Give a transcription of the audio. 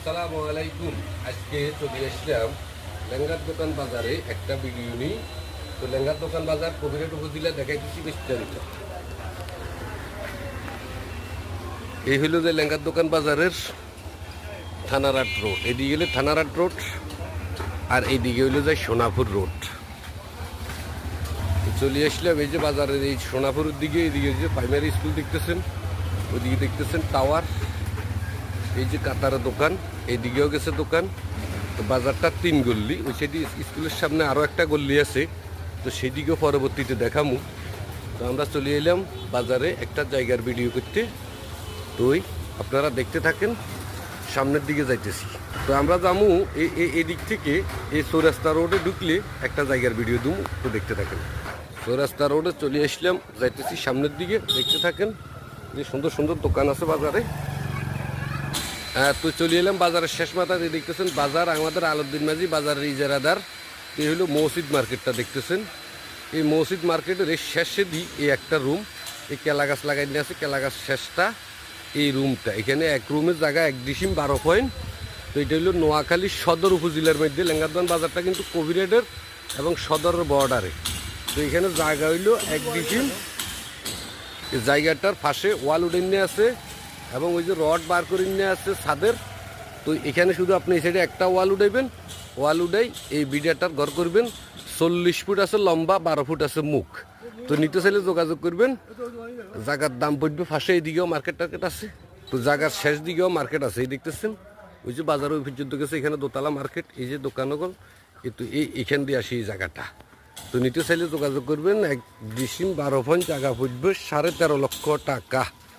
আসসালামু আলাইকুম। আজকে চলে আসলাম লেঙ্গার দোকান বাজারে একটা ভিডিও নিই। তো লেঙ্গার দোকান বাজার কবিরহাট উপজেলা দেখাইতেছি বিস্তারিত। এই হলো যে লেঙ্গার দোকান বাজারের থানারাট রোড, এদিকে হলো থানারাট রোড আর এইদিকে হইলো যে সোনাপুর রোড। চলে আসলাম এই যে বাজারের এই সোনাপুরের দিকে, এইদিকে যে প্রাইমারি স্কুল দেখতেছেন, ওইদিকে দেখতেছেন টাওয়ার, এই যে কাতারের দোকান, এইদিকেও গেছে দোকান। তো বাজারটা 3 গল্লি, ওই সেটি স্কুলের সামনে আরও একটা গল্লি আছে, তো সেদিকেও পরবর্তীতে দেখামু। তো আমরা চলে এলাম বাজারে একটা জায়গার ভিডিও করতে। তো আপনারা দেখতে থাকেন, সামনের দিকে যাইতেছি। তো আমরা যাবো এই দিক থেকে এই চৌরাস্তা রোডে ঢুকলে একটা জায়গার ভিডিও দেবো, তো দেখতে থাকেন। চৌরাস্তা রোডে চলে আসলাম, যাইতেছি সামনের দিকে, দেখতে থাকেন। যে সুন্দর সুন্দর দোকান আছে বাজারে। তো চলে এলাম বাজারের শেষ মাথায়, দেখতেছেন বাজার আমাদের আলউদ্দিন মাঝি বাজারের ইজারাদার। এই হলো মসজিদ মার্কেটটা দেখতেছেন। এই মসজিদ মার্কেটের এই শেষে দিই এই একটা রুম, এই কেলা গাছ লাগাই নিয়ে আছে, কেলা গাছ শেষটা এই রুমটা। এখানে এক রুমের জায়গা 1.12 পয়েন্ট। তো এটা হলো নোয়াখালী সদর উপজেলার মধ্যে। লেঙ্গারদোকান বাজারটা কিন্তু কবিরহাটের এবং সদরের বর্ডারে। তো এখানে জায়গা হইলো 1.2। এই জায়গাটার পাশে ওয়াল উডেন নিয়ে আছে এবং ওই যে রড বার করে নিয়ে আছে ছাদের। তো এখানে শুধু আপনি এই সাইডে একটা ওয়াল উঠাইবেন, ওয়াল উঠাই এই বিডিয়াটার ঘর করবেন। 40 ফুট আছে লম্বা, 12 ফুট আছে মুখ। তো নিতে চাইলে যোগাযোগ করবেন। জায়গার দাম পড়বে পাশে, এইদিকেও মার্কেট টার্কেট আছে। তো জায়গার শেষ দিকেও মার্কেট আছে, এই দেখতেছেন ওই যে বাজারে ওই পর্যন্ত গেছে, এখানে দোতলা মার্কেট, এই যে দোকানগুলো কিন্তু এইখান দিয়ে আসি এই জায়গাটা। তো নিতে চাইলে যোগাযোগ করবেন। 1.12 পয়েন্ট জায়গা পড়বে 13.5 লক্ষ টাকা।